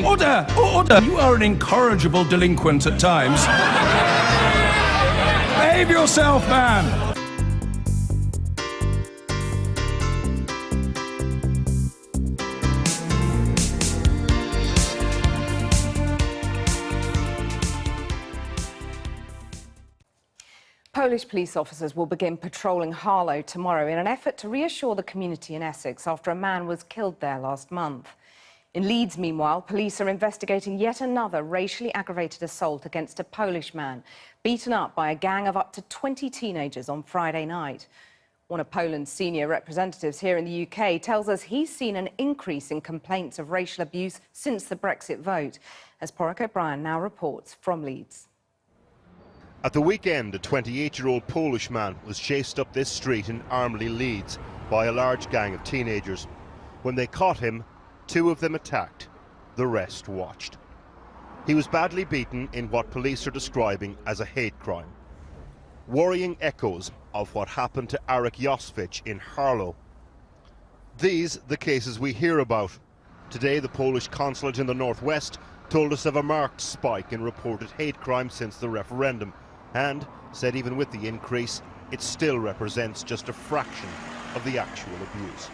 Order! Order! You are an incorrigible delinquent at times. Behave yourself, man! Polish police officers will begin patrolling Harlow tomorrow in an effort to reassure the community in Essex after a man was killed there last month. In Leeds, meanwhile, police are investigating yet another racially aggravated assault against a Polish man, beaten up by a gang of up to 20 teenagers on Friday night. One of Poland's senior representatives here in the UK tells us he's seen an increase in complaints of racial abuse since the Brexit vote, as Porrick O'Brien now reports from Leeds. At the weekend, a 28-year-old Polish man was chased up this street in Armley, Leeds, by a large gang of teenagers. When they caught him, 2 of them attacked. The rest watched. He was badly beaten in what police are describing as a hate crime. Worrying echoes of what happened to Arek Joswicz in Harlow. These the cases we hear about. Today, the Polish consulate in the northwest told us of a marked spike in reported hate crime since the referendum, and said even with the increase, it still represents just a fraction of the actual abuse.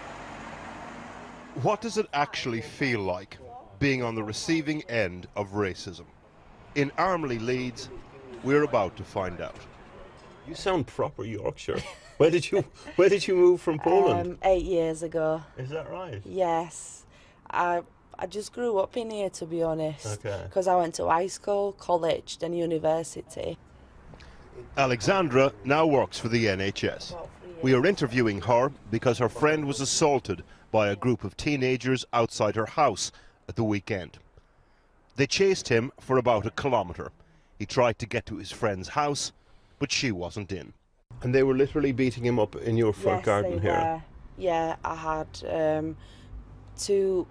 What does it actually feel like being on the receiving end of racism? In Armley, Leeds, we're about to find out. You sound proper Yorkshire. Where did you move from Poland? 8 years ago. Is that right? Yes. I just grew up in here, to be honest. Okay. Because I went to high school, college, then university. Alexandra now works for the NHS. We are interviewing her because her friend was assaulted by a group of teenagers outside her house at the weekend. They chased him for about a kilometre. He tried to get to his friend's house, but she wasn't in. And they were literally beating him up in your front garden they here? Were. Yeah, I had two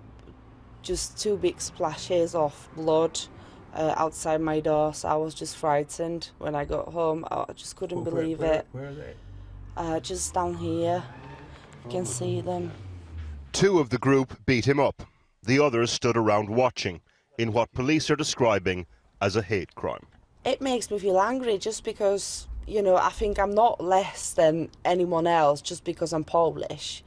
big splashes of blood outside my door, so I was just frightened when I got home. I just couldn't believe it. Where are they? Just down here. You can see them. 2 of the group beat him up. The others stood around watching in what police are describing as a hate crime. It makes me feel angry just because, you know, I think I'm not less than anyone else just because I'm Polish.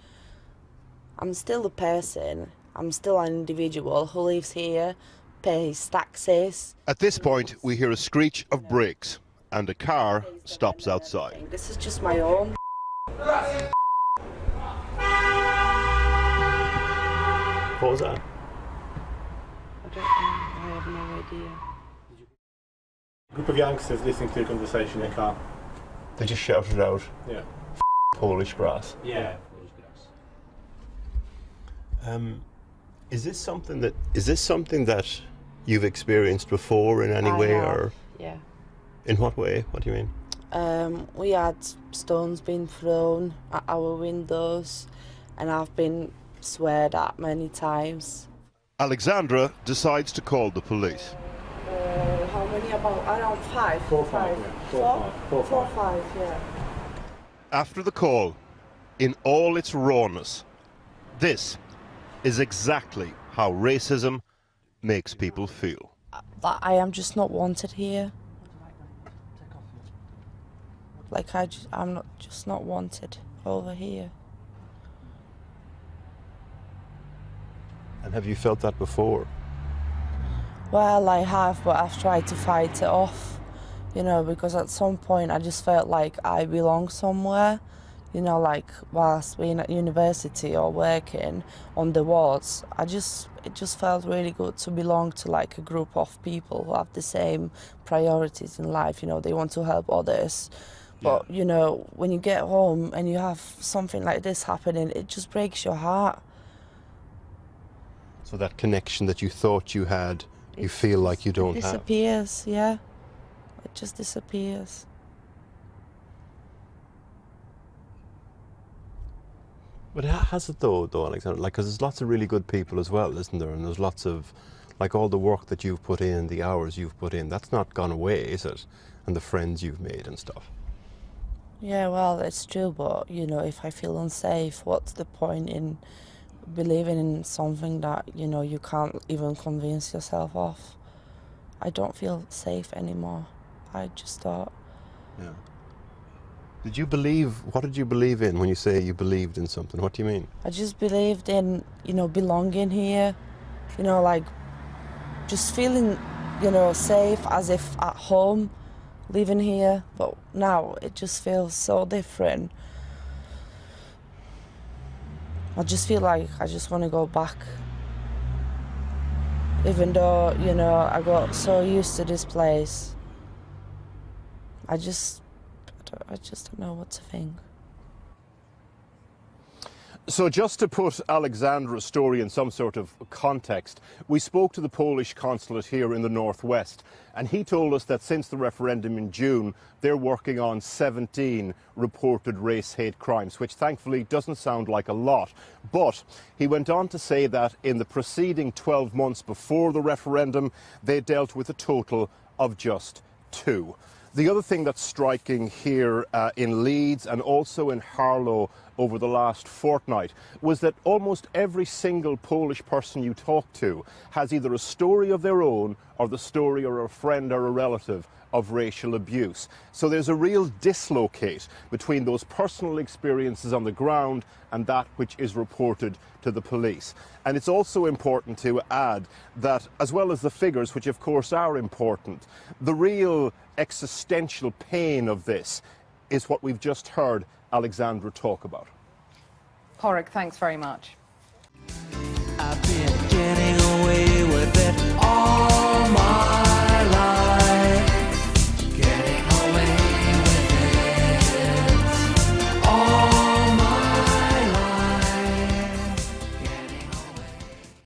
I'm still a person. I'm still an individual who lives here, pays taxes. At this point, we hear a screech of brakes and a car stops outside. This is just my own. What was that? I don't know. I have no idea. A group of youngsters listening to a conversation in a car. They just shouted out, Yeah. Polish grass. Yeah. Is this something that you've experienced before in any I way, have, or yeah. in what way? What do you mean? We had stones being thrown at our windows, and I've been sweared at many times. Alexandra decides to call the police. How many? About around 5. 4 or 5, yeah. 4 or 5. 4 or 5, yeah. After the call, in all its rawness, this is exactly how racism makes people feel. That I am just not wanted here. Like I'm not wanted over here. And have you felt that before? Well, I have, but I've tried to fight it off, you know, because at some point I just felt like I belong somewhere, you know, like whilst being at university or working on the wards, it just felt really good to belong to like a group of people who have the same priorities in life, you know, they want to help others. But, you know, when you get home and you have something like this happening, it just breaks your heart. So that connection that you thought you had, you feel like you don't have. It disappears, yeah. It just disappears. But has it though, Alexander? Like, because there's lots of really good people as well, isn't there? And there's lots of, like, all the work that you've put in, the hours you've put in, that's not gone away, is it? And the friends you've made and stuff. Yeah, well, it's true, but, you know, if I feel unsafe, what's the point in believing in something that, you know, you can't even convince yourself of. I don't feel safe anymore. I just thought. Yeah. Did you believe, what did you believe in when you say you believed in something? What do you mean? I just believed in, you know, belonging here, you know, like just feeling, you know, safe as if at home living here. But now it just feels so different. I just feel like I just want to go back. Even though, you know, I got so used to this place. I just don't know what to think. So just to put Alexandra's story in some sort of context, we spoke to the Polish consulate here in the northwest, and he told us that since the referendum in June, they're working on 17 reported race hate crimes, which thankfully doesn't sound like a lot. But he went on to say that in the preceding 12 months before the referendum, they dealt with a total of just 2. The other thing that's striking here in Leeds and also in Harlow over the last fortnight was that almost every single Polish person you talk to has either a story of their own or the story of a friend or a relative of racial abuse. So there's a real dislocate between those personal experiences on the ground and that which is reported to the police. And it's also important to add that, as well as the figures, which of course are important, the real existential pain of this is what we've just heard Alexandra talk about. Porrick, thanks very much. I've been